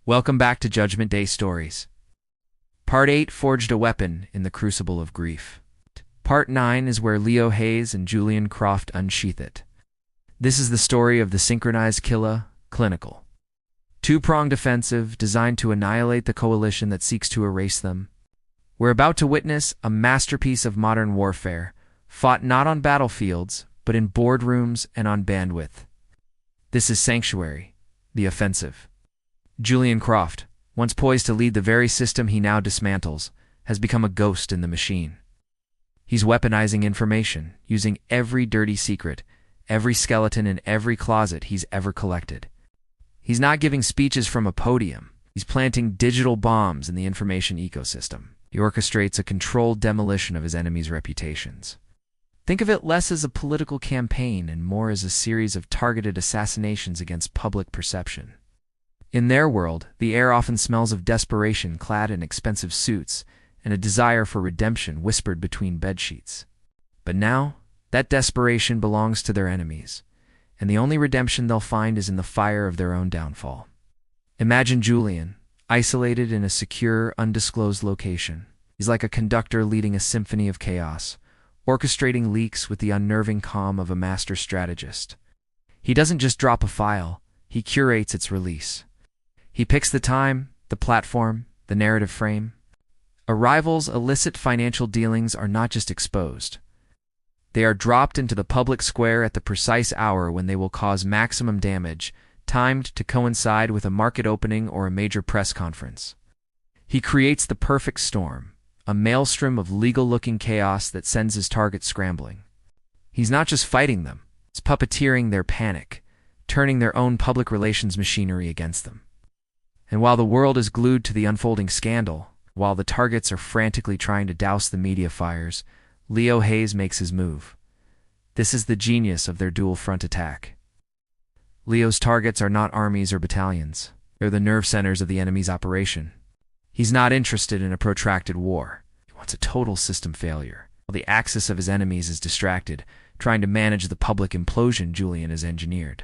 Welcome back to Judgment Day Stories. Part 8 forged a weapon in the crucible of grief. Part 9 is where Leo Hayes and Julian Croft unsheath it. This is the story of the synchronized killer, Clinical. Two-pronged offensive designed to annihilate the coalition that seeks to erase them. We're about to witness a masterpiece of modern warfare, fought not on battlefields, but in boardrooms and on bandwidth. This is Sanctuary, the offensive. Julian Croft, once poised to lead the very system he now dismantles, has become a ghost in the machine. He's weaponizing information, using every dirty secret, every skeleton in every closet he's ever collected. He's not giving speeches from a podium. He's planting digital bombs in the information ecosystem. He orchestrates a controlled demolition of his enemies' reputations. Think of it less as a political campaign and more as a series of targeted assassinations against public perception. In their world, the air often smells of desperation clad in expensive suits and a desire for redemption whispered between bedsheets. But now, that desperation belongs to their enemies, and the only redemption they'll find is in the fire of their own downfall. Imagine Julian, isolated in a secure, undisclosed location. He's like a conductor leading a symphony of chaos, orchestrating leaks with the unnerving calm of a master strategist. He doesn't just drop a file, he curates its release. He picks the time, the platform, the narrative frame. A rival's illicit financial dealings are not just exposed. They are dropped into the public square at the precise hour when they will cause maximum damage, timed to coincide with a market opening or a major press conference. He creates the perfect storm, a maelstrom of legal-looking chaos that sends his targets scrambling. He's not just fighting them, he's puppeteering their panic, turning their own public relations machinery against them. And while the world is glued to the unfolding scandal, while the targets are frantically trying to douse the media fires, Leo Hayes makes his move. This is the genius of their dual-front attack. Leo's targets are not armies or battalions. They're the nerve centers of the enemy's operation. He's not interested in a protracted war. He wants a total system failure. While the axis of his enemies is distracted, trying to manage the public implosion Julian has engineered,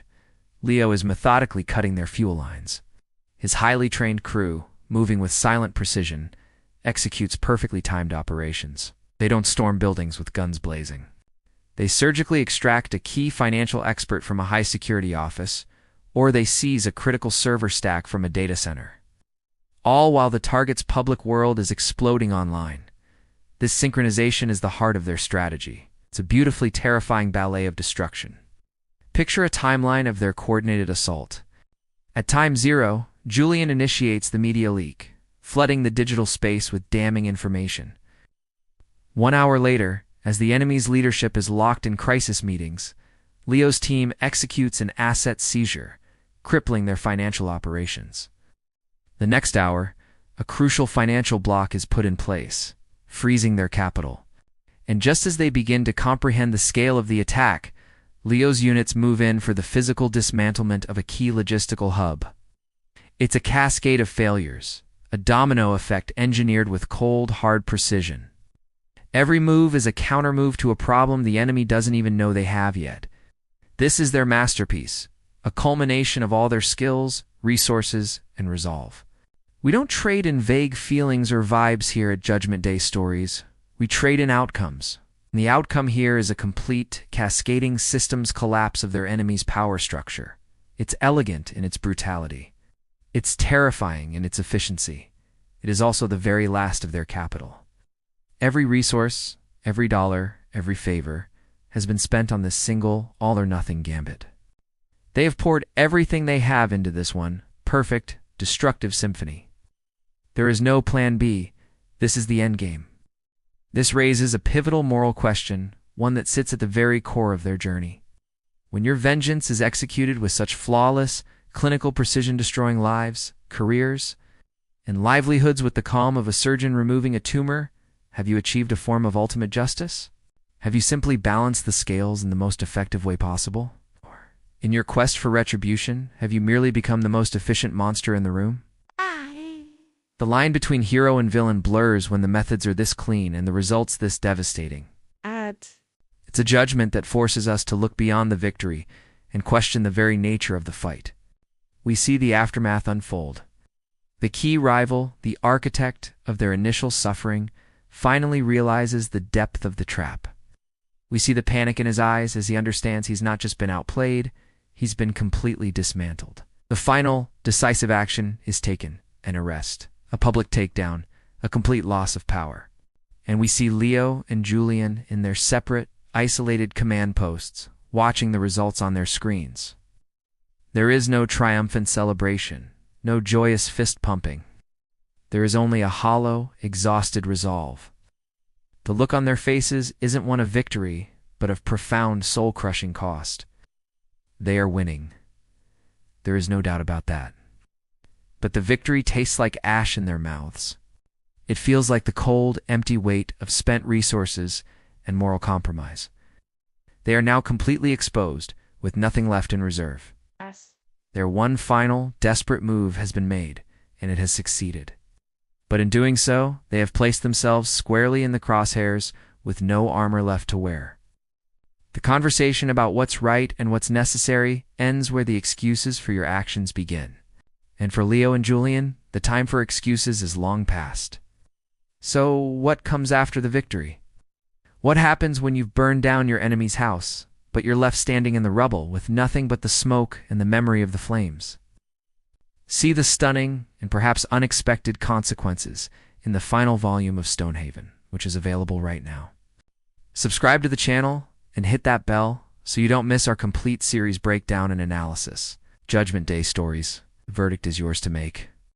Leo is methodically cutting their fuel lines. His highly trained crew, moving with silent precision, executes perfectly timed operations. They don't storm buildings with guns blazing. They surgically extract a key financial expert from a high-security office, or they seize a critical server stack from a data center. All while the target's public world is exploding online. This synchronization is the heart of their strategy. It's a beautifully terrifying ballet of destruction. Picture a timeline of their coordinated assault. At time 0, Julian initiates the media leak, flooding the digital space with damning information. 1 hour later, as the enemy's leadership is locked in crisis meetings, Leo's team executes an asset seizure, crippling their financial operations. The next hour, a crucial financial block is put in place, freezing their capital. And just as they begin to comprehend the scale of the attack, Leo's units move in for the physical dismantlement of a key logistical hub. It's a cascade of failures, a domino effect engineered with cold, hard precision. Every move is a countermove to a problem the enemy doesn't even know they have yet. This is their masterpiece, a culmination of all their skills, resources, and resolve. We don't trade in vague feelings or vibes here at Judgment Day Stories. We trade in outcomes. And the outcome here is a complete, cascading systems collapse of their enemy's power structure. It's elegant in its brutality. It's terrifying in its efficiency. It is also the very last of their capital. Every resource, every dollar, every favor has been spent on this single, all-or-nothing gambit. They have poured everything they have into this one perfect, destructive symphony. There is no plan B. This is the endgame. This raises a pivotal moral question, one that sits at the very core of their journey. When your vengeance is executed with such flawless, clinical precision destroying lives, careers, and livelihoods with the calm of a surgeon removing a tumor, have you achieved a form of ultimate justice? Have you simply balanced the scales in the most effective way possible? Or, in your quest for retribution, have you merely become the most efficient monster in the room? The line between hero and villain blurs when the methods are this clean and the results this devastating. It's a judgment that forces us to look beyond the victory and question the very nature of the fight. We see the aftermath unfold. The key rival, the architect of their initial suffering, finally realizes the depth of the trap. We see the panic in his eyes as he understands he's not just been outplayed, he's been completely dismantled. The final, decisive action is taken, an arrest, a public takedown, a complete loss of power. And we see Leo and Julian in their separate, isolated command posts, watching the results on their screens. There is no triumphant celebration, no joyous fist-pumping. There is only a hollow, exhausted resolve. The look on their faces isn't one of victory, but of profound soul-crushing cost. They are winning. There is no doubt about that. But the victory tastes like ash in their mouths. It feels like the cold, empty weight of spent resources and moral compromise. They are now completely exposed, with nothing left in reserve. Their one final, desperate move has been made, and it has succeeded. But in doing so, they have placed themselves squarely in the crosshairs with no armor left to wear. The conversation about what's right and what's necessary ends where the excuses for your actions begin. And for Leo and Julian, the time for excuses is long past. So, what comes after the victory? What happens when you've burned down your enemy's house, but you're left standing in the rubble with nothing but the smoke and the memory of the flames? See the stunning and perhaps unexpected consequences in the final volume of StoneHaven, which is available right now. Subscribe to the channel and hit that bell so you don't miss our complete series breakdown and analysis. Judgment Day stories. The verdict is yours to make.